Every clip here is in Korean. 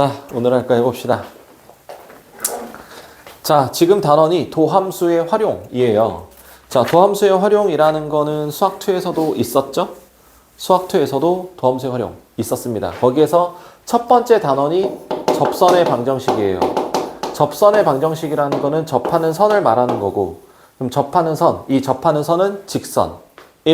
자, 오늘 할 거 해봅시다. 자, 지금 단원이 도함수의 활용이에요. 자, 도함수의 활용이라는 거는 수학2에서도 있었죠? 수학2에서도 도함수의 활용 있었습니다. 거기에서 첫 번째 단원이 접선의 방정식이에요. 접선의 방정식이라는 거는 접하는 선을 말하는 거고, 그럼 접하는 선, 이 접하는 선은 직선의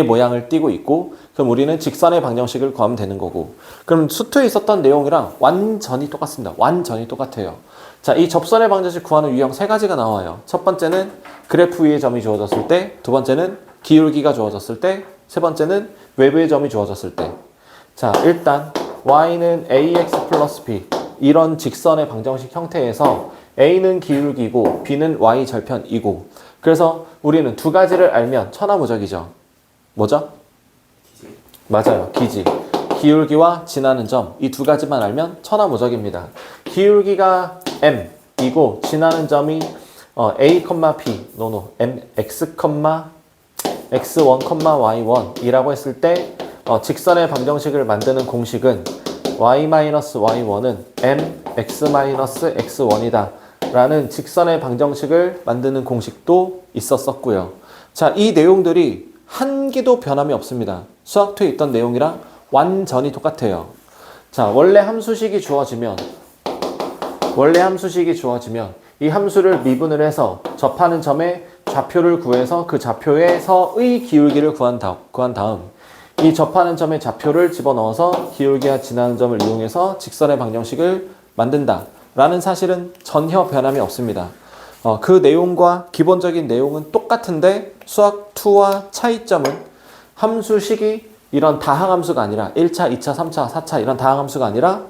모양을 띠고 있고, 그럼 우리는 직선의 방정식을 구하면 되는 거고, 그럼 수투에 있었던 내용이랑 완전히 똑같습니다. 완전히 똑같아요. 자, 이 접선의 방정식 구하는 유형 세 가지가 나와요. 첫 번째는 그래프 위의 점이 주어졌을 때, 두 번째는 기울기가 주어졌을 때, 세 번째는 외부의 점이 주어졌을 때. 자, 일단 y는 ax 플러스 b, 이런 직선의 방정식 형태에서 a는 기울기고 b는 y 절편이고, 그래서 우리는 두 가지를 알면 천하무적이죠. 뭐죠? 맞아요. 기지. 기울기와 지나는 점, 이 두 가지만 알면 천하무적입니다. 기울기가 m이고 지나는 점이 a, p, x, x1, y1이라고 했을 때 직선의 방정식을 만드는 공식은 y-y1은 mx-x1이다 라는 직선의 방정식을 만드는 공식도 있었었고요. 자, 이 내용들이 한 개도 변함이 없습니다. 수학2에 있던 내용이랑 완전히 똑같아요. 자, 원래 함수식이 주어지면 이 함수를 미분을 해서 접하는 점의 좌표를 구해서 그 좌표에서의 기울기를 구한 다음 이 접하는 점의 좌표를 집어넣어서 기울기와 지나는 점을 이용해서 직선의 방정식을 만든다 라는 사실은 전혀 변함이 없습니다. 그 내용과 기본적인 내용은 똑같은데 수학2와 차이점은 함수식이 이런 다항함수가 아니라 1차, 2차, 3차, 4차 이런 다항함수가 아니라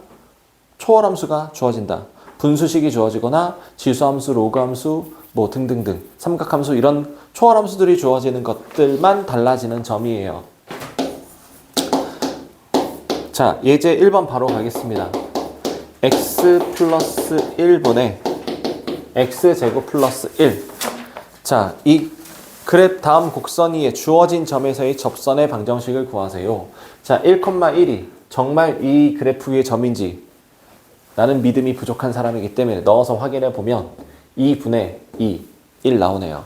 초월함수가 주어진다. 분수식이 주어지거나 지수함수, 로그함수, 뭐 등등등 삼각함수 이런 초월함수들이 주어지는 것들만 달라지는 점이에요. 자, 예제 1번 바로 가겠습니다. x 플러스 1분의 x제곱 플러스 1. 자, 이 그래프 다음 곡선 위에 주어진 점에서의 접선의 방정식을 구하세요. 자, 1,1이 정말 이 그래프 위의 점인지 나는 믿음이 부족한 사람이기 때문에 넣어서 확인해 보면 2분의 2, 1 나오네요.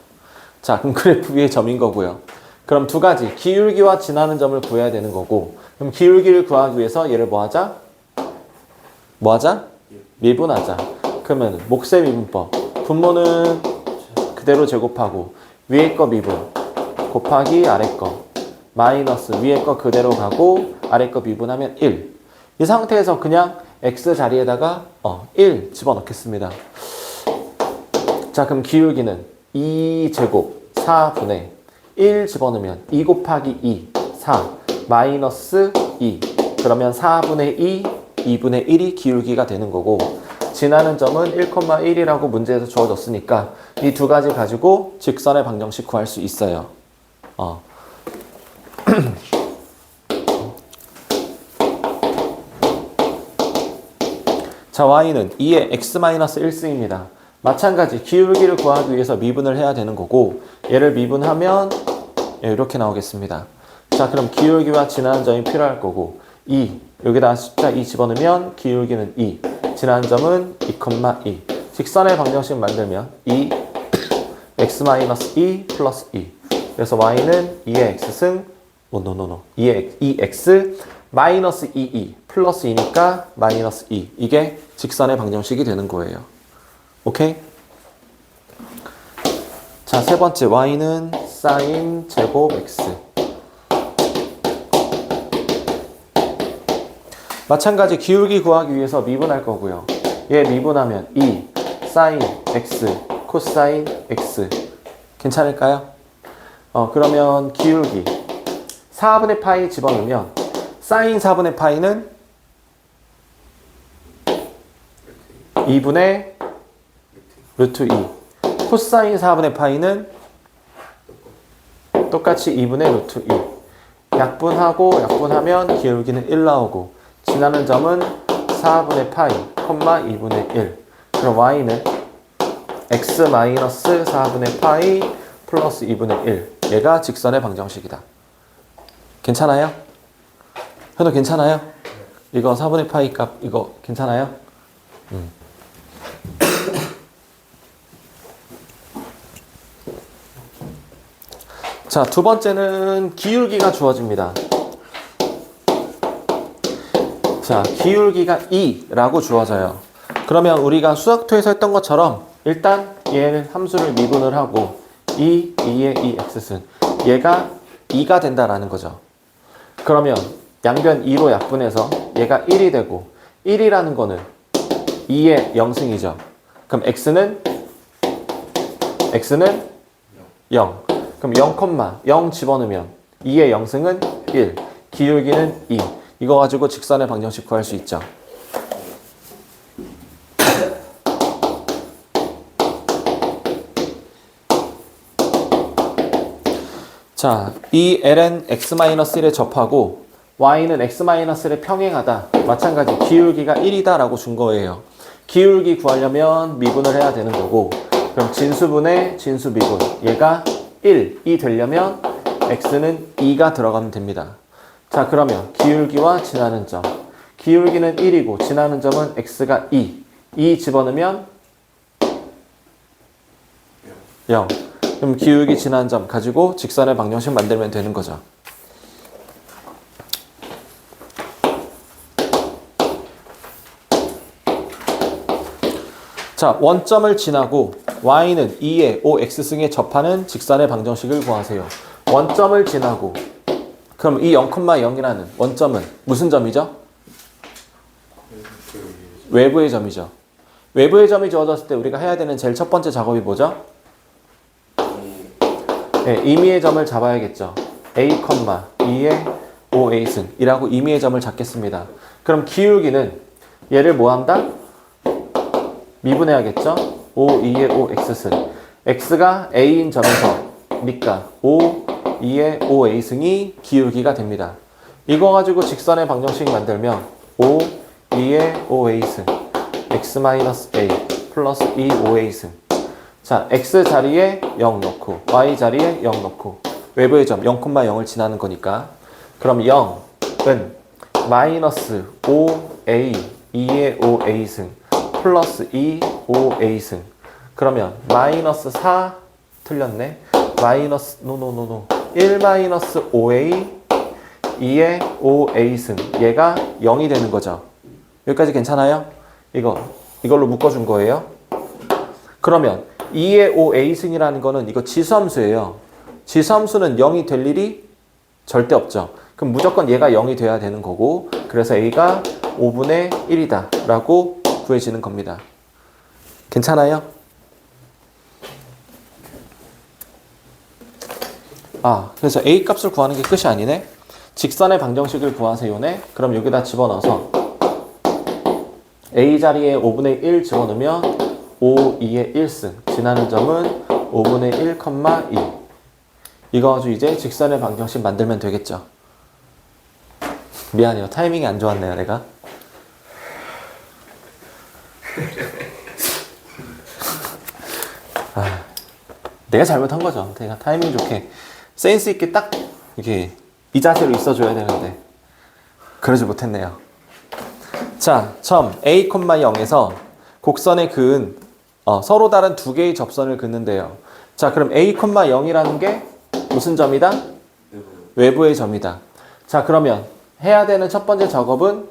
자, 그럼 그래프 위의 점인 거고요. 그럼 두 가지, 기울기와 지나는 점을 구해야 되는 거고, 그럼 기울기를 구하기 위해서 얘를 뭐 하자? 미분하자. 그러면 몫의 미분법. 분모는 그대로 제곱하고 위에 거 미분 곱하기 아래 거 마이너스 위에 거 그대로 가고 아래 거 미분하면 1. 이 상태에서 그냥 x 자리에다가 1 집어넣겠습니다. 자, 그럼 기울기는 2제곱 4분의 1 집어넣으면 2 곱하기 2 4 마이너스 2. 그러면 4분의 2 2분의 1이 기울기가 되는 거고, 지나는 점은 1,1이라고 문제에서 주어졌으니까 이 두 가지 가지고 직선의 방정식 구할 수 있어요. 자, y는 2의 x-1승입니다. 마찬가지 기울기를 구하기 위해서 미분을 해야 되는 거고, 얘를 미분하면 이렇게 나오겠습니다. 자, 그럼 기울기와 지나는 점이 필요할 거고, 2 여기다 숫자 2 집어넣으면 기울기는 2, 지나는 점은 2,2. 직선의 방정식 만들면 2 x-2 플러스 2. 그래서 y는 2의 x승 2x 마이너스 2 플러스 2니까 마이너스 2. 이게 직선의 방정식이 되는 거예요. 오케이? 자, 세 번째 y는 sin 제곱 x. 마찬가지 기울기 구하기 위해서 미분할 거고요. 얘 미분하면 2 sin x 코사인 x. 괜찮을까요? 그러면 기울기 4분의 파이 집어넣으면 sin 4분의 파이는 2분의 루트 2. 코사인 4분의 파이는 똑같이 2분의 루트 2. 약분하고 약분하면 기울기는 1 나오고, 지나는 점은 4분의 파이, 2분의 1. 그럼 y는 x-4분의 파이 플러스 2분의 1. 얘가 직선의 방정식이다. 괜찮아요? 현우 괜찮아요? 이거 4분의 파이 값 이거 괜찮아요? 자, 두 번째는 기울기가 주어집니다. 자, 기울기가 2라고 주어져요. 그러면 우리가 수학토에서 했던 것처럼 일단 얘 함수를 미분을 하고 2의 2x승 얘가 2가 된다라는 거죠. 그러면 양변 2로 약분해서 얘가 1이 되고 1이라는 거는 2의 0승이죠. 그럼 x는 0. 그럼 0,0 집어넣으면 2의 0승은 1. 기울기는 2. 이거 가지고 직선의 방정식 구할 수 있죠. 자, 이 ln x-1에 접하고 y는 x-1에 평행하다. 마찬가지 기울기가 1이다 라고 준 거예요. 기울기 구하려면 미분을 해야 되는 거고, 그럼 진수분의 진수 미분, 얘가 1이 되려면 x는 2가 들어가면 됩니다. 자, 그러면 기울기와 지나는 점. 기울기는 1이고 지나는 점은 x가 2. 2 집어넣으면 0. 그럼 기울기 지나는 점 가지고 직선의 방정식 만들면 되는 거죠. 자, 원점을 지나고 y는 2의 5x승에 접하는 직선의 방정식을 구하세요. 원점을 지나고 그럼 이 0,0이라는 원점은 무슨 점이죠? 외부의 점이죠. 외부의 점이 주어졌을 때 우리가 해야 되는 제일 첫 번째 작업이 뭐죠? 네, 임의의 점을 잡아야겠죠. a, 2의 5a승이라고 임의의 점을 잡겠습니다. 그럼 기울기는 얘를 뭐 한다? 미분해야겠죠? 2의 5x승. x가 a인 점에서 니까 2의 5a승이 기울기가 됩니다. 이거 가지고 직선의 방정식 만들면 2의 5a승 x-a 플러스 2 5a승. 자, x 자리에 0 넣고 y 자리에 0 넣고 외부의 점 0,0을 지나는 거니까 그럼 0은 마이너스 5a 2의 5a승 플러스 2 5a승. 그러면 마이너스 4 틀렸네. 마이너스 1 마이너스 5a 2의 5a승 얘가 0이 되는 거죠. 여기까지 괜찮아요? 이걸로 묶어준 거예요. 그러면 2의 5a승이라는 거는 이거 지수함수예요. 지수함수는 0이 될 일이 절대 없죠. 그럼 무조건 얘가 0이 돼야 되는 거고, 그래서 a가 5분의 1이다 라고 구해지는 겁니다. 괜찮아요? 그래서 a 값을 구하는 게 끝이 아니네. 직선의 방정식을 구하세요네. 그럼 여기다 집어넣어서 a 자리에 5분의 1 집어넣으면 2의 1승. 지나는 점은 5분의 1,2. 이거 가지고 이제 직선의 방정식 만들면 되겠죠. 미안해요. 타이밍이 안 좋았네요, 내가. 내가 잘못한 거죠. 내가 타이밍 좋게 센스 있게 딱 이렇게 이 자세로 있어줘야 되는데 그러지 못했네요. 자, 점 a, 0에서 곡선의 그은 서로 다른 두 개의 접선을 긋는데요. 자, 그럼 a, 0이라는 게 무슨 점이다? 외부의 점이다. 자, 그러면 해야 되는 첫 번째 작업은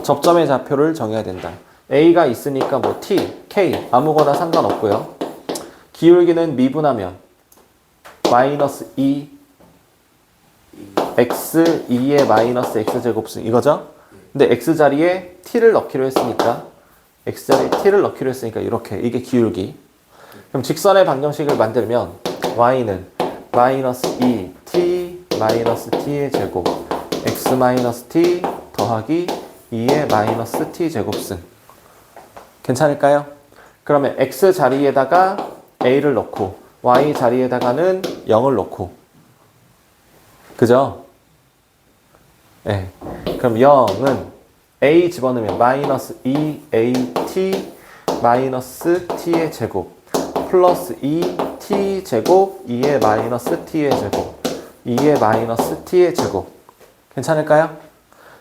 접점의 좌표를 정해야 된다. a가 있으니까 뭐 t, k 아무거나 상관없고요. 기울기는 미분하면 마이너스 2 x 2의 마이너스 x제곱승 이거죠? 근데 x 자리에 t를 넣기로 했으니까 x 자리에 t를 넣기로 했으니까 이렇게 이게 기울기. 그럼 직선의 방정식을 만들면 y는 마이너스 2t 마이너스 t의 제곱 x 마이너스 t 더하기 2의 마이너스 t 제곱승. 괜찮을까요? 그러면 x 자리에다가 a를 넣고 y 자리에다가는 0을 넣고 그죠? 네. 그럼 0은 a 집어넣으면 마이너스 2at 마이너스 t의 제곱 플러스 2t 제곱 2의 마이너스 t의 제곱 2의 마이너스 t의 제곱. 괜찮을까요?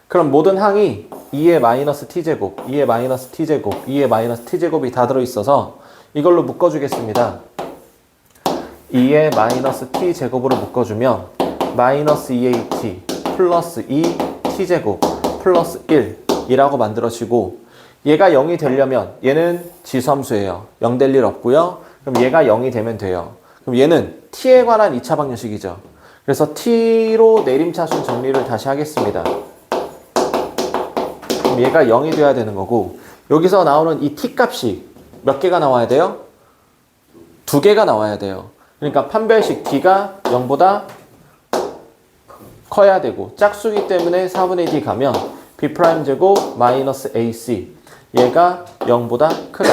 그럼 모든 항이 2의 마이너스 t제곱, 2의 마이너스 t제곱, 2의 마이너스 t제곱이 다 들어있어서 이걸로 묶어주겠습니다. 2의 마이너스 t제곱으로 묶어주면 마이너스 2at 플러스 2t제곱 플러스 1이라고 만들어지고, 얘가 0이 되려면 얘는 지수함수예요. 0 될 일 없고요. 그럼 얘가 0이 되면 돼요. 그럼 얘는 t에 관한 2차 방정식이죠. 그래서 t로 내림차순 정리를 다시 하겠습니다. 그럼 얘가 0이 돼야 되는 거고, 여기서 나오는 이 t 값이 몇 개가 나와야 돼요? 2개가 나와야 돼요. 그러니까 판별식 d가 0보다 커야 되고, 짝수기 때문에 4분의 d 가면 b'제곱 마이너스 ac, 얘가 0보다 크다.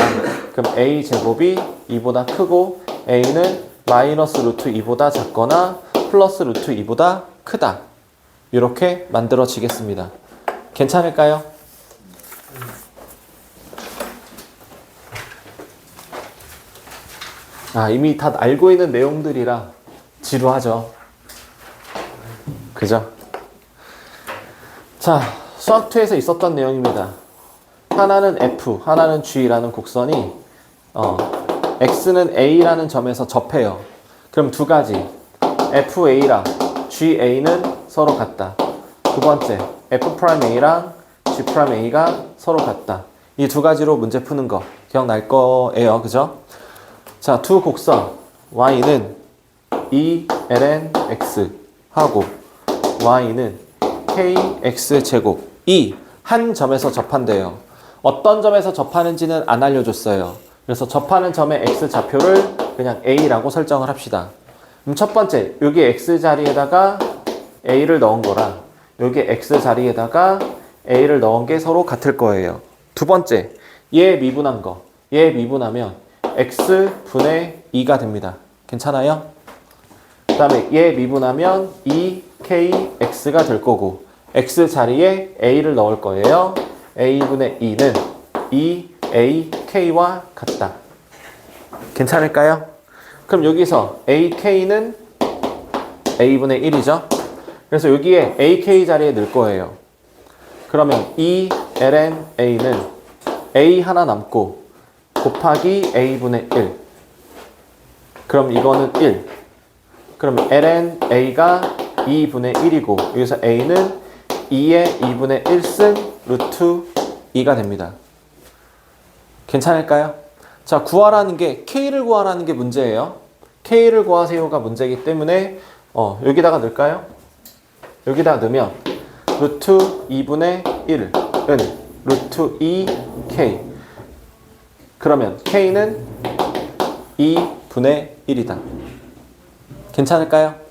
그럼 a제곱이 2보다 크고 a는 마이너스 루트 2보다 작거나 플러스 루트 2보다 크다. 이렇게 만들어지겠습니다. 괜찮을까요? 이미 다 알고 있는 내용들이라 지루하죠. 그죠? 자, 수학2에서 있었던 내용입니다. 하나는 F, 하나는 G라는 곡선이 X는 A라는 점에서 접해요. 그럼 두 가지, FA랑 GA는 서로 같다. 두 번째, F'A랑 G'A가 서로 같다. 이 두 가지로 문제 푸는 거 기억날 거예요. 그죠? 자, 두 곡선 Y는 ELN X 하고 Y는 KX제곱, 이 한 점에서 접한대요. 어떤 점에서 접하는지는 안 알려줬어요. 그래서 접하는 점의 X좌표를 그냥 A라고 설정을 합시다. 그럼 첫 번째, 여기 X 자리에다가 A를 넣은 거랑 여기 X 자리에다가 A를 넣은 게 서로 같을 거예요. 두 번째, 얘 미분한 거. 얘 미분하면 X분의 2가 됩니다. 괜찮아요? 그 다음에 얘 미분하면 2KX가 될 거고, X 자리에 A를 넣을 거예요. A분의 2는 2AK와 같다. 괜찮을까요? 그럼 여기서 AK는 A분의 1이죠. 그래서 여기에 AK 자리에 넣을 거예요. 그러면 ELNA는 A 하나 남고 곱하기 A분의 1. 그럼 이거는 1. 그럼 LNA가 2분의 1이고 여기서 A는 2의 2분의 1승 루트 2가 됩니다. 괜찮을까요? 자, 구하라는 게 K를 구하라는 게 문제예요. K를 구하세요가 문제이기 때문에 여기다가 넣을까요? 여기다가 넣으면 루트 2분의 1은 루트 2K. 그러면 K는 2분의 1이다. 괜찮을까요?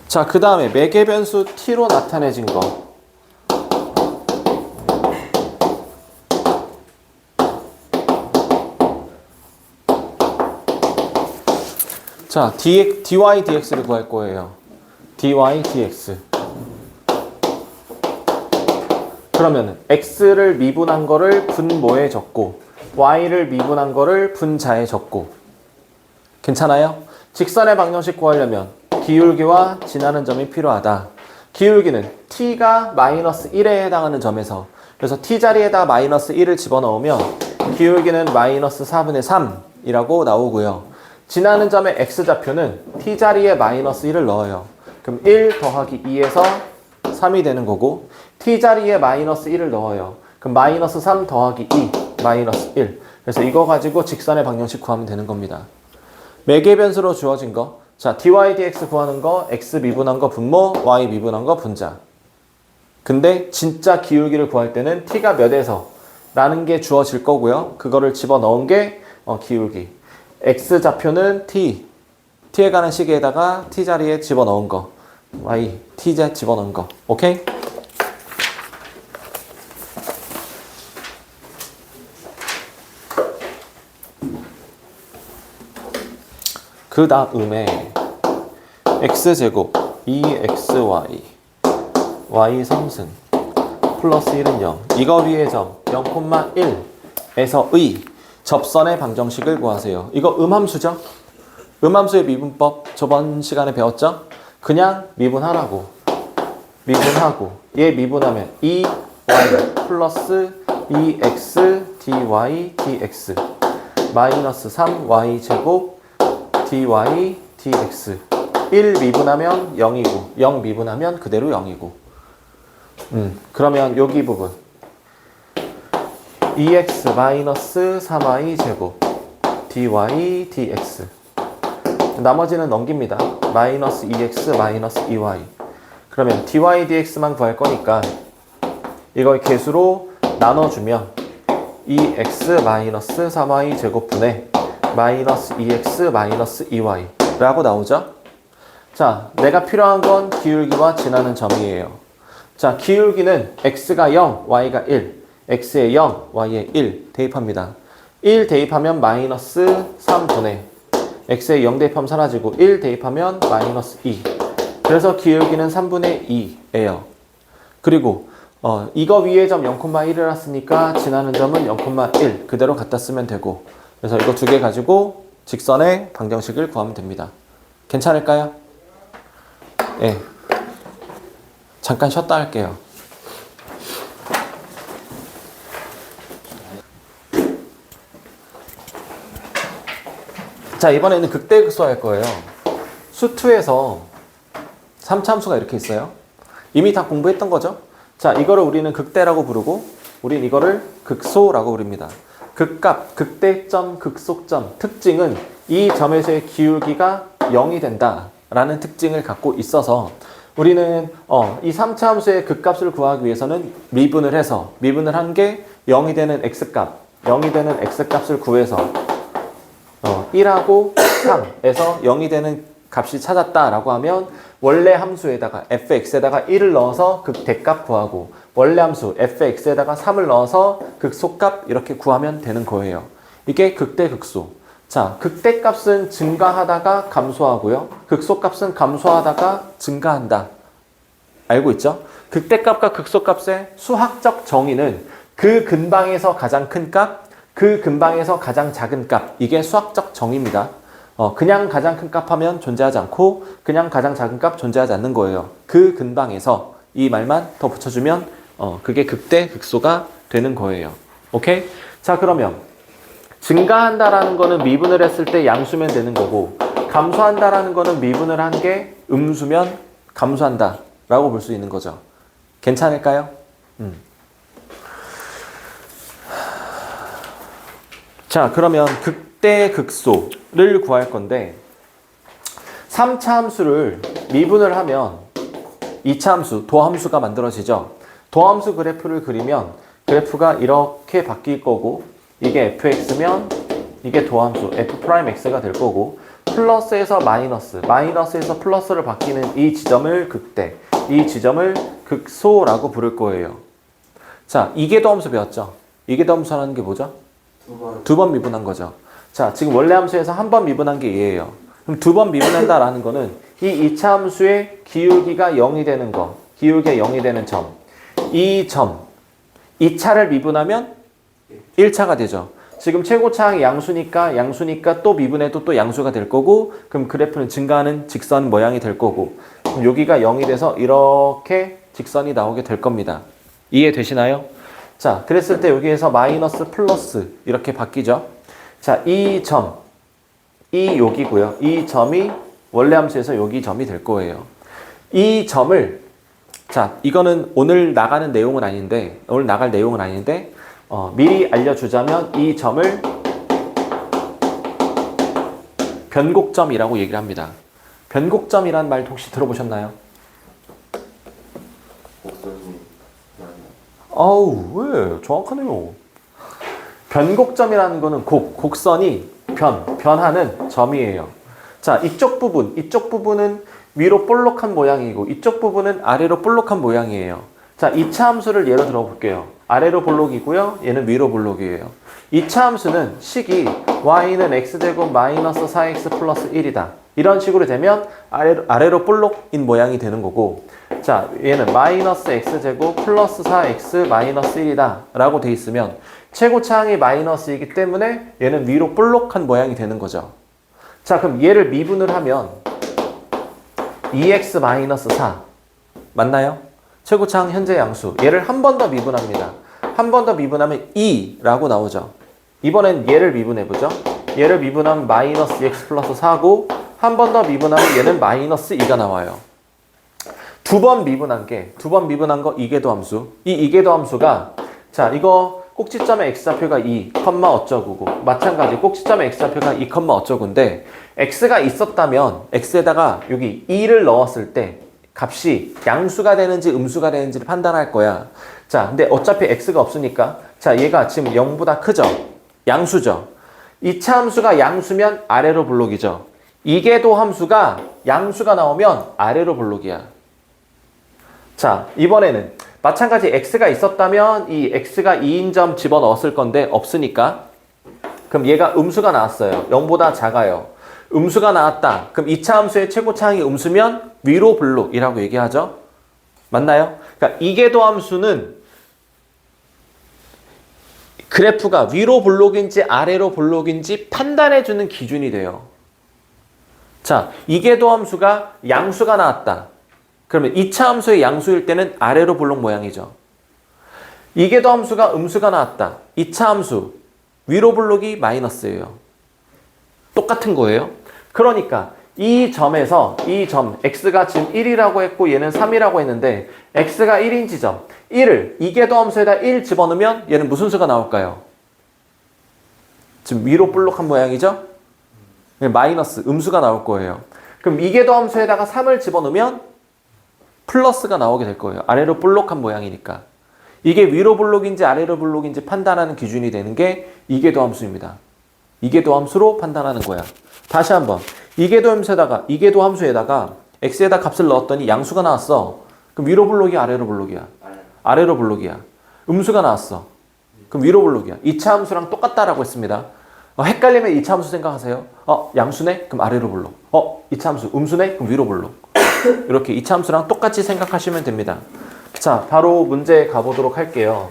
자, 그 다음에 매개 변수 t로 나타내진 거. 자, dy, dx를 구할 거예요. dy, dx. 그러면 x를 미분한 거를 분모에 적고 y를 미분한 거를 분자에 적고. 괜찮아요? 직선의 방정식 구하려면 기울기와 지나는 점이 필요하다. 기울기는 t가 마이너스 1에 해당하는 점에서, 그래서 t 자리에다 마이너스 1을 집어넣으면 기울기는 마이너스 4분의 3이라고 나오고요. 지나는 점의 x좌표는 t 자리에 마이너스 1을 넣어요. 그럼 1 더하기 2에서 3이 되는 거고, t 자리에 마이너스 1을 넣어요. 그럼 마이너스 3 더하기 2, 마이너스 1. 그래서 이거 가지고 직선의 방정식 구하면 되는 겁니다. 매개 변수로 주어진 거. 자, dy, dx 구하는 거, x 미분한 거 분모, y 미분한 거 분자. 근데 진짜 기울기를 구할 때는 t가 몇에서 라는 게 주어질 거고요. 그거를 집어넣은 게 기울기. x 좌표는 t에 가는 시계에다가 t 자리에 집어넣은 거, y, t에 집어넣은 거. 오케이? 그 다음에 x제곱 2xy y 3승 플러스 1은 0. 이거 위의 점 0,1에서의 접선의 방정식을 구하세요. 이거 음함수죠? 음함수의 미분법 저번 시간에 배웠죠? 그냥 미분하라고. 미분하고 얘 미분하면 2y 플러스 2x dy dx 마이너스 3y 제곱 dy dx 1 미분하면 0이고 0 미분하면 그대로 0이고 그러면 여기 부분 2x 마이너스 3y 제곱 dy dx 나머지는 넘깁니다. 마이너스 2x 마이너스 2y 그러면 dy dx만 구할 거니까 이걸 개수로 나눠주면 2x 마이너스 3y 제곱분의 마이너스 2x 마이너스 2y 라고 나오죠? 자, 내가 필요한 건 기울기와 지나는 점이에요. 자, 기울기는 x가 0, y가 1 x에 0, y에 1 대입합니다. 1 대입하면 마이너스 3분의 x에 0 대입하면 사라지고 1 대입하면 마이너스 2 그래서 기울기는 3분의 2예요. 그리고 이거 위에 점 0,1을 놨으니까 지나는 점은 0,1 그대로 갖다 쓰면 되고 그래서 이거 두 개 가지고 직선의 방정식을 구하면 됩니다. 괜찮을까요? 예. 잠깐 쉬었다 할게요. 자, 이번에는 극대극소 할 거예요. 수2에서 3차 함수가 이렇게 있어요. 이미 다 공부했던 거죠? 자, 이거를 우리는 극대라고 부르고 우린 이거를 극소라고 부릅니다. 극값, 극대점, 극소점 특징은 이 점에서의 기울기가 0이 된다라는 특징을 갖고 있어서 우리는 이 3차 함수의 극값을 구하기 위해서는 미분을 해서 미분을 한 게 0이 되는 x값, 0이 되는 x값을 구해서 1하고 3에서 0이 되는 값이 찾았다라고 하면 원래 함수에다가 fx에다가 1을 넣어서 극대값 구하고 원래 함수 fx에다가 3을 넣어서 극소값 이렇게 구하면 되는 거예요. 이게 극대극소. 자, 극대값은 증가하다가 감소하고요. 극소값은 감소하다가 증가한다. 알고 있죠? 극대값과 극소값의 수학적 정의는 그 근방에서 가장 큰 값, 그 근방에서 가장 작은 값. 이게 수학적 정의입니다. 그냥 가장 큰 값 하면 존재하지 않고 그냥 가장 작은 값 존재하지 않는 거예요. 그 근방에서 이 말만 더 붙여주면 그게 극대 극소가 되는 거예요. 오케이? 자, 그러면 증가한다라는 거는 미분을 했을 때 양수면 되는 거고 감소한다라는 거는 미분을 한 게 음수면 감소한다 라고 볼 수 있는 거죠. 괜찮을까요? 자, 그러면 극대 극소를 구할 건데 3차 함수를 미분을 하면 2차 함수, 도함수가 만들어지죠. 도함수 그래프를 그리면 그래프가 이렇게 바뀔 거고 이게 fx면 이게 도함수 f'x가 될 거고 플러스에서 마이너스, 마이너스에서 플러스를 바뀌는 이 지점을 극대, 이 지점을 극소라고 부를 거예요. 자, 이게 도함수 배웠죠? 이게 도함수라는 게 뭐죠? 두 번 미분한 거죠. 자, 지금 원래 함수에서 한 번 미분한 게 얘예요. 그럼 두 번 미분한다라는 거는 이 2차 함수의 기울기가 0이 되는 거, 기울기가 0이 되는 점, 이 점, 2차를 미분하면 1차가 되죠. 지금 최고차항이 양수니까 또 미분해도 또 양수가 될 거고 그럼 그래프는 증가하는 직선 모양이 될 거고 그럼 여기가 0이 돼서 이렇게 직선이 나오게 될 겁니다. 이해되시나요? 자, 그랬을 때 여기에서 마이너스 플러스 이렇게 바뀌죠. 자, 이 점, 이 여기고요. 이 점이 원래 함수에서 여기 점이 될 거예요. 이 점을 자, 이거는 오늘 나갈 내용은 아닌데 미리 알려주자면 이 점을 변곡점이라고 얘기를 합니다. 변곡점이란 말 혹시 들어보셨나요? 아우, 왜? 정확하네요. 변곡점이라는 거는 곡선이 변하는 점이에요. 자, 이쪽 부분은 위로 볼록한 모양이고 이쪽 부분은 아래로 볼록한 모양이에요. 자, 2차 함수를 예로 들어볼게요. 아래로 볼록이고요. 얘는 위로 볼록이에요. 2차 함수는 식이 y는 x제곱 마이너스 4x 플러스 1이다. 이런 식으로 되면 아래로 볼록인 모양이 되는 거고 자, 얘는 마이너스 x제곱 플러스 4x 마이너스 1이다 라고 돼 있으면 최고차항이 마이너스이기 때문에 얘는 위로 볼록한 모양이 되는 거죠. 자, 그럼 얘를 미분을 하면 2x-4 맞나요? 최고차항 현재 양수. 얘를 한 번 더 미분합니다. 한 번 더 미분하면 2라고 나오죠. 이번엔 얘를 미분해보죠. 얘를 미분하면 마이너스 x 플러스 4고 한 번 더 미분하면 얘는 마이너스 2가 나와요. 두 번 미분한 거 이계도 함수. 이 이계도 함수가 자 이거 꼭지점의 x좌표가 2, 어쩌고고 마찬가지 꼭지점의 x좌표가 2, 어쩌고인데 x가 있었다면 x에다가 여기 2를 넣었을 때 값이 양수가 되는지 음수가 되는지를 판단할 거야. 자, 근데 어차피 x가 없으니까 자 얘가 지금 0보다 크죠? 양수죠? 2차 함수가 양수면 아래로 볼록이죠? 이계도 함수가 양수가 나오면 아래로 볼록이야. 자, 이번에는 마찬가지 x가 있었다면 이 x가 2인 점 집어넣었을 건데 없으니까 그럼 얘가 음수가 나왔어요. 0보다 작아요. 음수가 나왔다. 그럼 2차 함수의 최고차항이 음수면 위로 볼록이라고 얘기하죠. 맞나요? 그러니까 이계도 함수는 그래프가 위로 볼록인지 아래로 볼록인지 판단해주는 기준이 돼요. 자, 이계도 함수가 양수가 나왔다. 그러면 2차 함수의 양수일 때는 아래로 볼록 모양이죠. 이계도 함수가 음수가 나왔다. 2차 함수 위로 볼록이 마이너스예요. 똑같은 거예요. 그러니까 이 점에서 이 점 x가 지금 1이라고 했고 얘는 3이라고 했는데 x가 1인 지점 1을 이계도 함수에다 1 집어넣으면 얘는 무슨 수가 나올까요? 지금 위로 볼록한 모양이죠? 마이너스 음수가 나올 거예요. 그럼 이계도 함수에다가 3을 집어넣으면 플러스가 나오게 될 거예요. 아래로 볼록한 모양이니까. 이게 위로 볼록인지 아래로 볼록인지 판단하는 기준이 되는 게 이계도 함수입니다. 이계도 함수로 판단하는 거야. 다시 한번 이계도 함수에다가 x에다 값을 넣었더니 양수가 나왔어. 그럼 위로 볼록이야 아래로 볼록이야? 아래로 볼록이야. 음수가 나왔어. 그럼 위로 볼록이야. 2차 함수랑 똑같다라고 했습니다. 헷갈리면 2차 함수 생각하세요. 양수네? 그럼 아래로 볼록. 2차 함수 음수네? 그럼 위로 볼록. 이렇게 2차 함수랑 똑같이 생각하시면 됩니다. 자, 바로 문제 가보도록 할게요.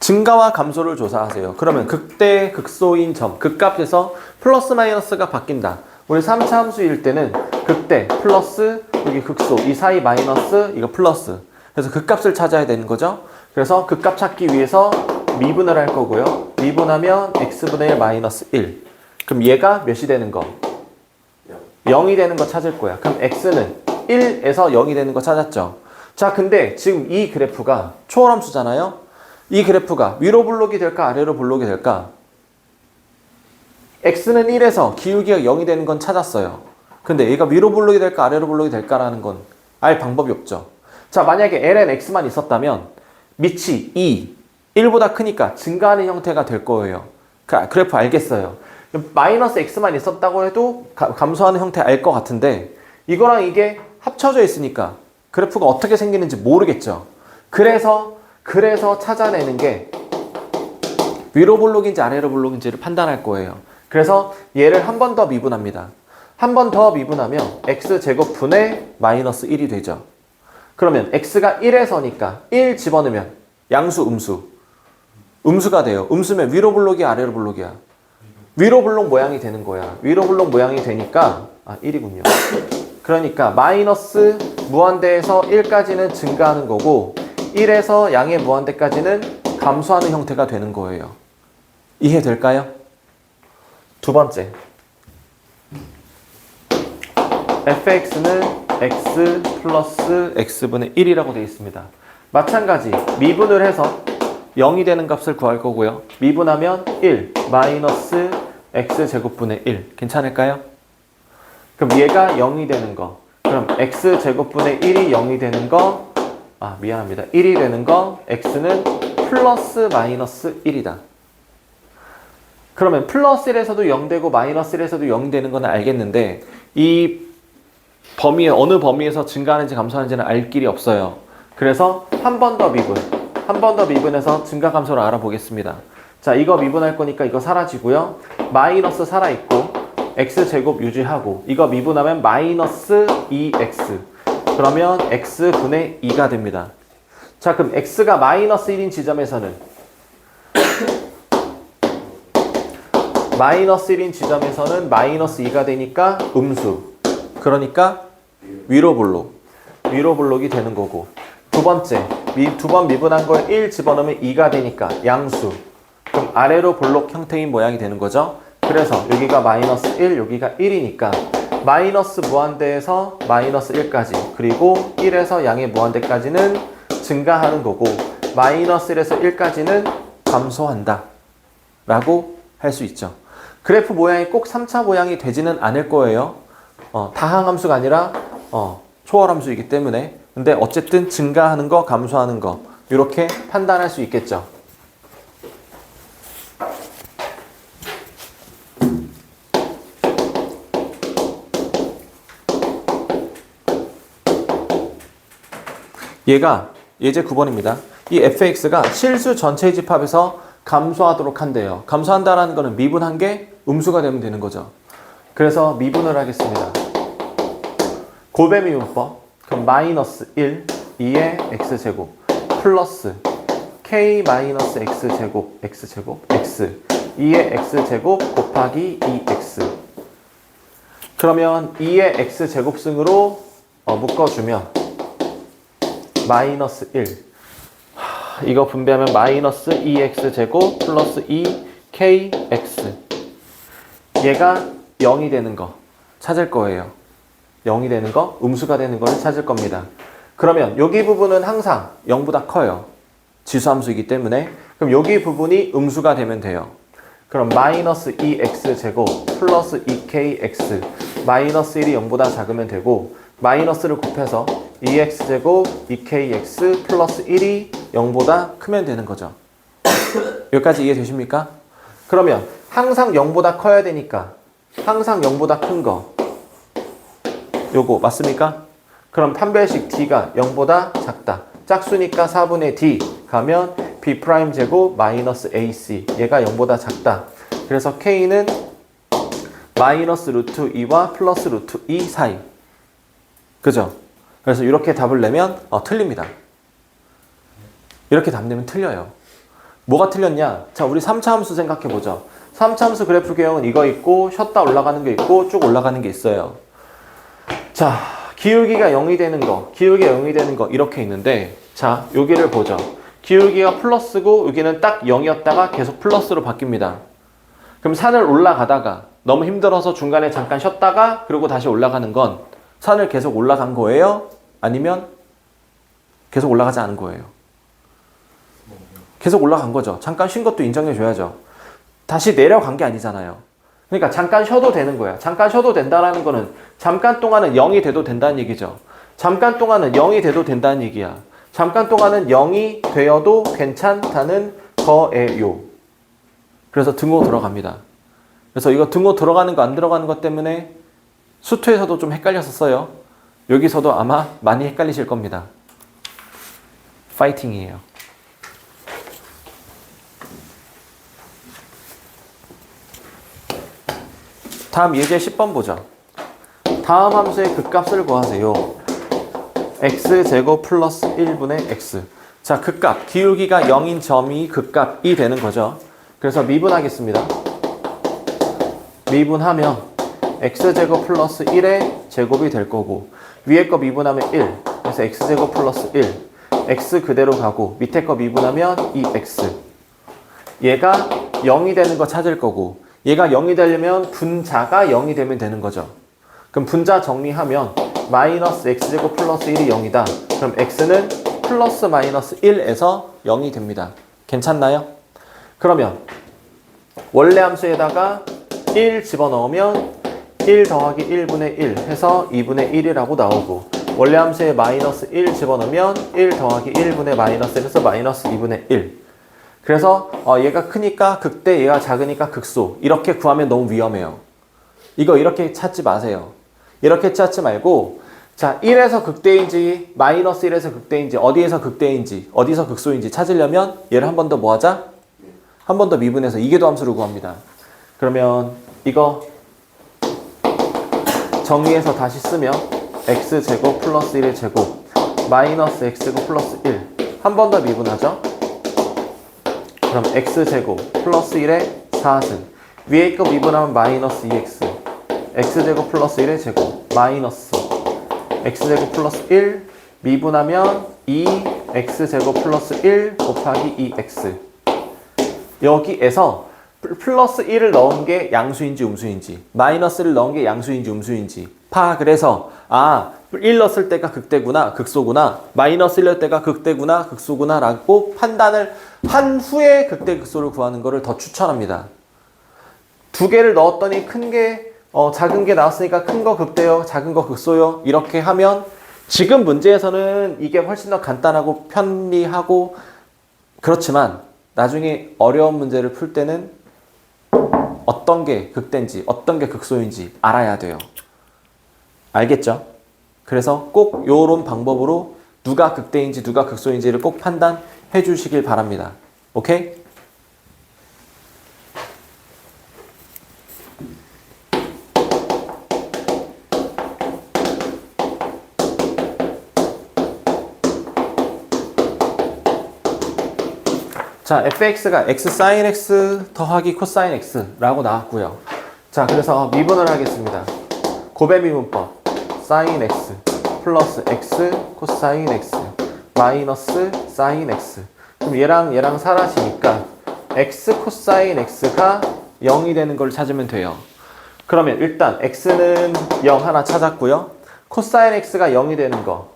증가와 감소를 조사하세요. 그러면 극대 극소인 점, 극값에서 플러스 마이너스가 바뀐다. 우리 3차 함수일 때는 극대 플러스 여기 극소 이 사이 마이너스 이거 플러스. 그래서 극값을 찾아야 되는 거죠. 그래서 극값 찾기 위해서 미분을 할 거고요. 미분하면 x분의 1 마이너스 1. 그럼 얘가 몇이 되는 거? 0이 되는 거 찾을 거야. 그럼 x는 1에서 0이 되는 거 찾았죠. 자, 근데 지금 이 그래프가 초월함수잖아요. 이 그래프가 위로 볼록이 될까 아래로 볼록이 될까? x는 1에서 기울기가 0이 되는 건 찾았어요. 근데 얘가 위로 볼록이 될까 아래로 볼록이 될까라는 건 알 방법이 없죠. 자, 만약에 ln x만 있었다면 밑이 2, 1보다 크니까 증가하는 형태가 될 거예요. 그래프 알겠어요. 마이너스 x만 있었다고 해도 감소하는 형태 알 것 같은데 이거랑 이게 합쳐져 있으니까 그래프가 어떻게 생기는지 모르겠죠. 그래서 찾아내는 게 위로 볼록인지 아래로 볼록인지를 판단할 거예요. 그래서 얘를 한 번 더 미분합니다. 한 번 더 미분하면 x제곱 분의 마이너스 1이 되죠. 그러면 x가 1에서니까 1 집어넣으면 양수 음수가 돼요. 음수면 위로 볼록이야 아래로 볼록이야? 위로 볼록 모양이 되는 거야. 위로 볼록 모양이 되니까 1이군요. 그러니까 마이너스 무한대에서 1까지는 증가하는 거고 1에서 양의 무한대까지는 감소하는 형태가 되는 거예요. 이해될까요? 두 번째, fx는 x 플러스 x분의 1이라고 되어 있습니다. 마찬가지 미분을 해서 0이 되는 값을 구할 거고요. 미분하면 1 마이너스 x제곱분의 1 괜찮을까요? 그럼 얘가 0이 되는 거, 그럼 x제곱분의 1이 0이 되는 거, 미안합니다. 1이 되는 거 x는 플러스 마이너스 1이다. 그러면 플러스 1에서도 0 되고 마이너스 1에서도 0 되는 건 알겠는데 이 범위에 어느 범위에서 증가하는지 감소하는지는 알 길이 없어요. 그래서 한 번 더 미분해서 증가 감소를 알아보겠습니다. 자, 이거 미분할 거니까 이거 사라지고요. 마이너스 살아있고 x제곱 유지하고 이거 미분하면 마이너스 2x 그러면 x분의 2가 됩니다. 자, 그럼 x가 마이너스 1인 지점에서는 마이너스 1인 지점에서는 마이너스 2가 되니까 음수. 그러니까 위로 볼록이 되는 거고. 두 번째, 두 번 미분한 거에 1 집어넣으면 2가 되니까 양수. 그럼 아래로 볼록 형태인 모양이 되는 거죠. 그래서 여기가 마이너스 1, 여기가 1이니까 마이너스 무한대에서 마이너스 1까지, 그리고 1에서 양의 무한대까지는 증가하는 거고, 마이너스 1에서 1까지는 감소한다 라고 할 수 있죠. 그래프 모양이 꼭 3차 모양이 되지는 않을 거예요. 다항함수가 아니라 초월함수이기 때문에. 근데 어쨌든 증가하는 거, 감소하는 거 이렇게 판단할 수 있겠죠. 얘가 예제 9번입니다. 이 fx가 실수 전체의 집합에서 감소하도록 한대요. 감소한다라는 거는 미분한 게 음수가 되면 되는 거죠. 그래서 미분을 하겠습니다. 골배미분법. 그럼 마이너스 1, 2의 x제곱 플러스 k 마이너스 x제곱 x 2의 x제곱 곱하기 2x. 그러면 2의 x제곱승으로 묶어주면 마이너스 1. 이거 분배하면 마이너스 2x제곱 플러스 2kx. 얘가 0이 되는 거 찾을 거예요. 0이 되는 거, 음수가 되는 거를 찾을 겁니다. 그러면 여기 부분은 항상 0보다 커요. 지수함수이기 때문에. 그럼 여기 부분이 음수가 되면 돼요. 그럼 마이너스 2x제곱 플러스 2kx. 마이너스 1이 0보다 작으면 되고, 마이너스를 곱해서 2x제곱 2kx 플러스 1이 0보다 크면 되는 거죠. 여기까지 이해되십니까? 그러면 항상 0보다 커야 되니까 항상 0보다 큰 거 요거 맞습니까? 그럼 판별식 d가 0보다 작다. 짝수니까 4분의 d 가면 b'제곱 마이너스 ac. 얘가 0보다 작다. 그래서 k는 마이너스 루트 2와 플러스 루트 2 사이. 그죠? 그래서 이렇게 답을 내면 틀립니다. 이렇게 답 내면 틀려요. 뭐가 틀렸냐? 자, 우리 3차 함수 생각해보죠. 3차 함수 그래프 개형은 이거 있고 쉬었다 올라가는 게 있고 쭉 올라가는 게 있어요. 자, 기울기가 0이 되는 거, 기울기가 0이 되는 거 이렇게 있는데, 자, 여기를 보죠. 기울기가 플러스고 여기는 딱 0이었다가 계속 플러스로 바뀝니다. 그럼 산을 올라가다가 너무 힘들어서 중간에 잠깐 쉬었다가 그리고 다시 올라가는 건 산을 계속 올라간 거예요? 아니면 계속 올라가지 않은 거예요? 계속 올라간 거죠. 잠깐 쉰 것도 인정해 줘야죠. 다시 내려간 게 아니잖아요. 그러니까 잠깐 쉬어도 되는 거야. 잠깐 쉬어도 된다는 거는 잠깐 동안은 0이 돼도 된다는 얘기죠. 잠깐 동안은 0이 돼도 된다는 얘기야. 잠깐 동안은 0이 되어도 괜찮다는 거예요. 그래서 등호 들어갑니다. 그래서 이거 등호 들어가는 거 안 들어가는 것 때문에 수투에서도 좀 헷갈렸었어요. 여기서도 아마 많이 헷갈리실 겁니다. 파이팅이에요. 다음 예제 10번 보죠. 다음 함수의 극값을 구하세요. x제곱 플러스 1분의 x. 자, 극값, 기울기가 0인 점이 극값이 되는 거죠. 그래서 미분하겠습니다. 미분하면 x제곱 플러스 1의 제곱이 될 거고, 위에 거 미분하면 1. 그래서 x제곱 플러스 1. x 그대로 가고, 밑에 거 미분하면 2x. 얘가 0이 되는 거 찾을 거고, 얘가 0이 되려면 분자가 0이 되면 되는 거죠. 그럼 분자 정리하면 마이너스 x제곱 플러스 1이 0이다. 그럼 x는 플러스 마이너스 1에서 0이 됩니다. 괜찮나요? 그러면 원래 함수에다가 1 집어넣으면 1 더하기 1분의 1 해서 2분의 1이라고 나오고, 원래 함수에 마이너스 1 집어넣으면 1 더하기 1분의 마이너스 1 해서 마이너스 2분의 1. 그래서 얘가 크니까 극대, 얘가 작으니까 극소. 이렇게 구하면 너무 위험해요. 이거 이렇게 찾지 마세요. 이렇게 찾지 말고, 자, 1에서 극대인지 마이너스 1에서 극대인지 어디에서 극대인지 어디서 극소인지 찾으려면 얘를 한 번 더 뭐 하자? 한 번 더 미분해서 이계도 함수를 구합니다. 그러면 이거 정리해서 다시 쓰면 x제곱 플러스 1의 제곱 마이너스 x제곱 플러스 1 한 번 더 미분하죠. 그럼 x제곱 플러스 1의 4승. 위에 거 미분하면 마이너스 2x. x제곱 플러스 1의 제곱. 마이너스 x제곱 플러스 1. 미분하면 2x제곱 플러스 1 곱하기 2x. 여기에서 플러스 1을 넣은 게 양수인지 음수인지, 마이너스를 넣은 게 양수인지 음수인지 그래서 1 넣었을 때가 극대구나, 극소구나, 마이너스 1 넣을 때가 극대구나, 극소구나 라고 판단을 한 후에 극대, 극소를 구하는 것을 더 추천합니다. 두 개를 넣었더니 큰 게, 작은 게 나왔으니까 큰 거 극대요, 작은 거 극소요. 이렇게 하면 지금 문제에서는 이게 훨씬 더 간단하고 편리하고 그렇지만 나중에 어려운 문제를 풀 때는 어떤 게 극대인지 어떤 게 극소인지 알아야 돼요. 알겠죠? 그래서 꼭 요런 방법으로 누가 극대인지 누가 극소인지를 꼭 판단해 주시길 바랍니다. 오케이? 자, fx가 x sin x 더하기 코사인 x라고 나왔고요. 자, 그래서 미분을 하겠습니다. 고배 미분법 sin x 플러스 x 코사인 x 마이너스 sin x. 그럼 얘랑 사라지니까 x 코사인 x가 0이 되는 걸 찾으면 돼요. 그러면 일단 x는 0 하나 찾았고요. 코사인 x가 0이 되는 거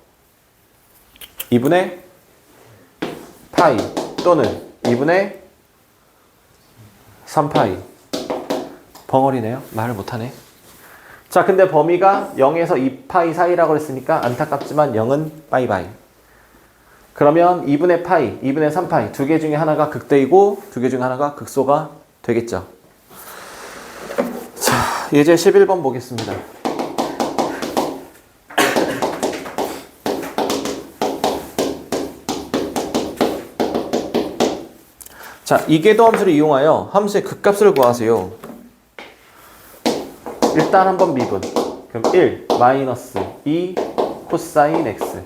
2분의 파이 또는 2분의 3파이. 벙어리네요. 말을 못하네. 자, 근데 범위가 0에서 2파이 사이라고 했으니까 안타깝지만 0은 빠이바이. 그러면 2분의 파이, 2분의 3파이 두 개 중에 하나가 극대이고 두 개 중에 하나가 극소가 되겠죠. 자, 예제 11번 보겠습니다. 자, 이계도 함수를 이용하여 함수의 극값을 구하세요. 일단 한번 미분. 그럼 1 마이너스 2 코사인 x.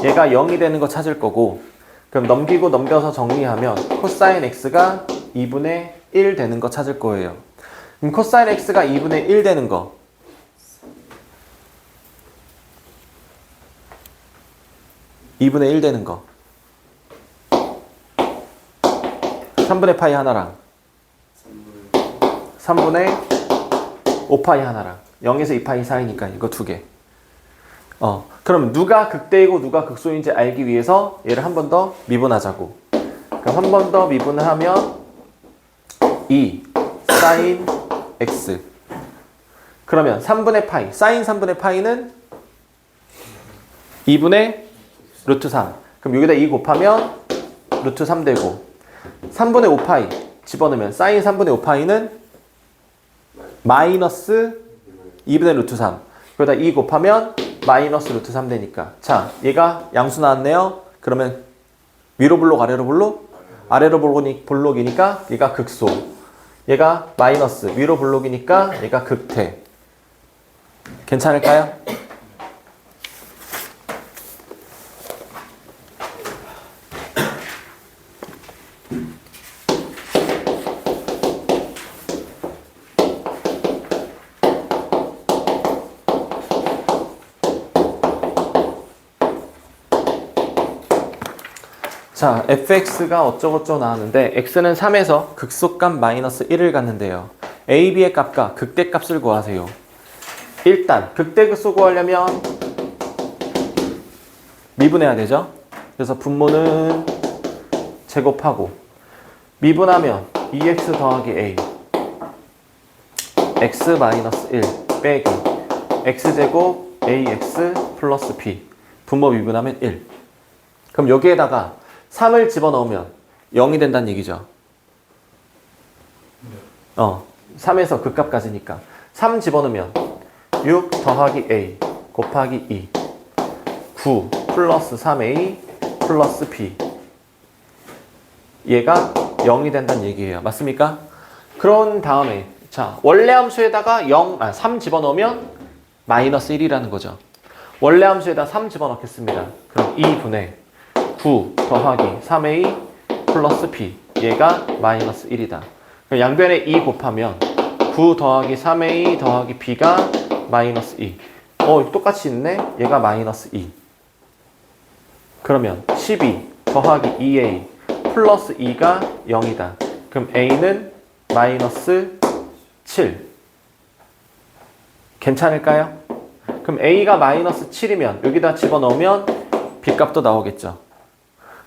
얘가 0이 되는 거 찾을 거고, 그럼 넘기고 넘겨서 정리하면 코사인 x가 2분의 1 되는 거 찾을 거예요. 그럼 코사인 x가 2분의 1 되는 거 2분의 1 되는 거 3분의 파이 하나랑 3분의 5파이 하나랑 0에서 2파이 사이니까 이거 두 개. 그럼 누가 극대이고 누가 극소인지 알기 위해서 얘를 한 번 더 미분하자고. 그럼 한 번 더 미분을 하면 2 sin x. 그러면 3분의 파이, sin 3분의 파이는 2분의 루트 3. 그럼 여기다 2 곱하면 루트 3 되고 3분의 5파이 집어넣으면 sin 3분의 5파이는 마이너스 2분의 루트 3. 그러다 2 곱하면 마이너스 루트 3 되니까. 자, 얘가 양수 나왔네요. 그러면 위로 볼록 아래로 볼록? 아래로 볼록이니까 얘가 극소. 얘가 마이너스 위로 볼록이니까 얘가 극대. 괜찮을까요? 자, fx가 어쩌고저쩌고 나왔는데 x는 3에서 극소값 마이너스 1을 갖는데요. a, b의 값과 극대값을 구하세요. 일단 극대극소 구하려면 미분해야 되죠. 그래서 분모는 제곱하고 미분하면 2x 더하기 a x 마이너스 1 빼기 x제곱 ax 플러스 b 분모 미분하면 1. 그럼 여기에다가 3을 집어넣으면 0이 된다는 얘기죠. 3에서 극값까지니까 3 집어넣으면 6 더하기 a 곱하기 2 9 플러스 3a 플러스 b. 얘가 0이 된다는 얘기예요. 맞습니까? 그런 다음에 자, 원래 함수에다가 3 집어넣으면 마이너스 1이라는 거죠. 원래 함수에다 3 집어넣겠습니다. 그럼 2분의 9 더하기 3a 플러스 b 얘가 마이너스 1이다. 그럼 양변에 2 곱하면 9 더하기 3a 더하기 b가 마이너스 2. 똑같이 있네. 얘가 마이너스 2. 그러면 12 더하기 2a 플러스 2가 0이다. 그럼 a는 마이너스 7. 괜찮을까요? 그럼 a가 마이너스 7이면 여기다 집어넣으면 b값도 나오겠죠.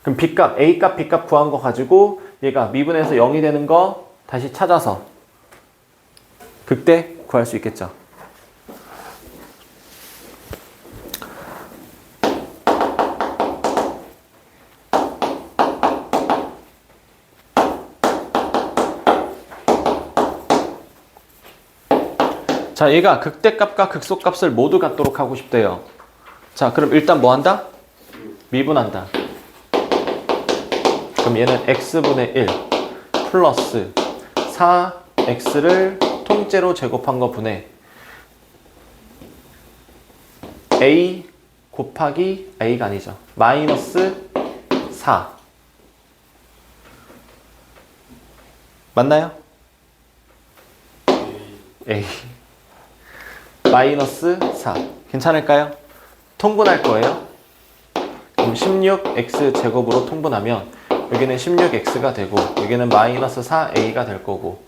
그럼 b값, a값, b값 구한 거 가지고 얘가 미분에서 0이 되는 거 다시 찾아서 극대 구할 수 있겠죠. 자, 얘가 극대값과 극소값을 모두 갖도록 하고 싶대요. 자, 그럼 일단 뭐 한다? 미분한다. 그럼 얘는 x분의 1 플러스 4x를 통째로 제곱한 거 분의 a 곱하기 a가 아니죠. 마이너스 4 맞나요? a 마이너스 4 괜찮을까요? 통분할 거예요. 그럼 16x 제곱으로 통분하면 여기는 16x가 되고 여기는 마이너스 4a가 될 거고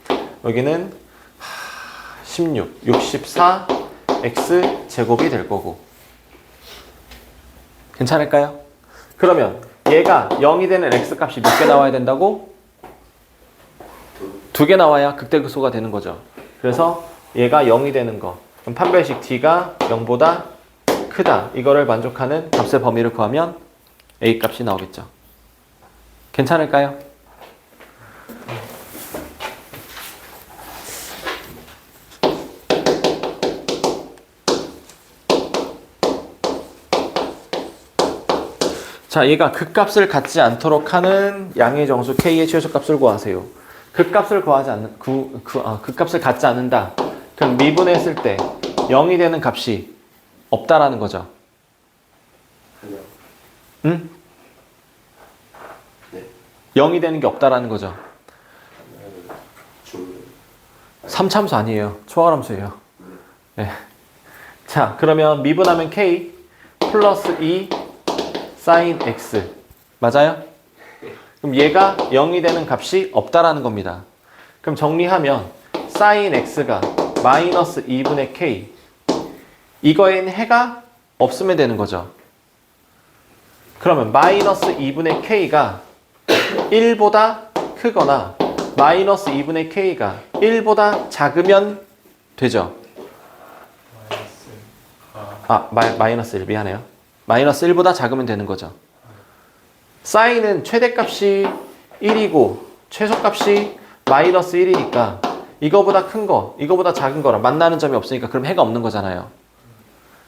여기는 64x 제곱이 될 거고 괜찮을까요? 그러면 얘가 0이 되는 x값이 몇 개 나와야 된다고? 2개 나와야 극대극소가 되는 거죠. 그래서 얘가 0이 되는 거 그럼 판별식 d가 0보다 크다. 이거를 만족하는 값의 범위를 구하면 a 값이 나오겠죠. 괜찮을까요? 자, 얘가 극값을 갖지 않도록 하는 양의 정수 k의 최소값을 구하세요. 극값을 극값을 갖지 않는다. 그럼 미분했을 때 0이 되는 값이 없다라는 거죠. 응? 네. 0이 되는 게 없다라는 거죠. 3참수 아니에요. 초월함수예요. 네. 자, 그러면 미분하면 k 플러스 2 sin x 맞아요? 그럼 얘가 0이 되는 값이 없다라는 겁니다. 그럼 정리하면 sin x가 마이너스 2분의 k 이거에는 해가 없으면 되는 거죠. 그러면 마이너스 2분의 k가 1보다 크거나 마이너스 2분의 k가 1보다 작으면 되죠. 마이너스 1 미안해요. 마이너스 1보다 작으면 되는 거죠. 사인은 최대값이 1이고 최소값이 마이너스 1이니까 이거보다 큰 거, 이거보다 작은 거랑 만나는 점이 없으니까 그럼 해가 없는 거잖아요.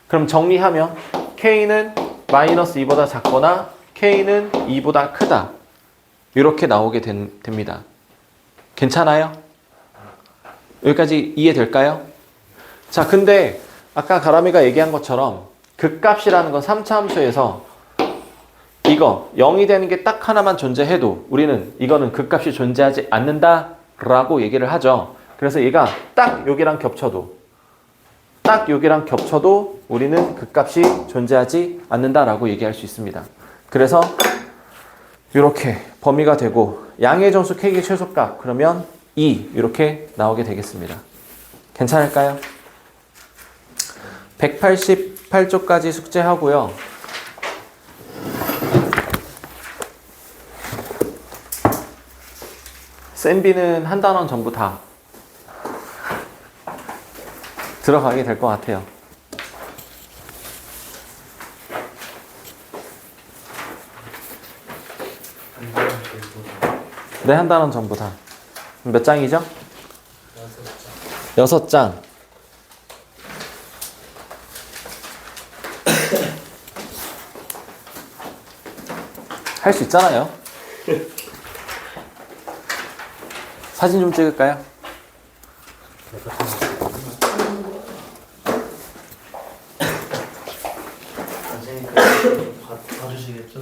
그럼 정리하면 k는 마이너스 2보다 작거나 k는 2보다 크다. 이렇게 나오게 됩니다. 괜찮아요? 여기까지 이해될까요? 자, 근데 아까 가람이가 얘기한 것처럼 극값이라는 건 3차 함수에서 이거 0이 되는 게 딱 하나만 존재해도 우리는 이거는 극값이 존재하지 않는다라고 얘기를 하죠. 그래서 얘가 딱 여기랑 겹쳐도 우리는 극값이 존재하지 않는다라고 얘기할 수 있습니다. 그래서 이렇게 범위가 되고 양의 정수 k의 최소값 그러면 2 이렇게 나오게 되겠습니다. 괜찮을까요? 188쪽까지 숙제하고요. 쌤비는 한 단원 전부 다 들어가게 될 것 같아요. 네, 한 단원 전부 다. 몇 장이죠? 6장. 할 수 있잖아요. 사진 좀 찍을까요? 선생님 봐주시겠죠?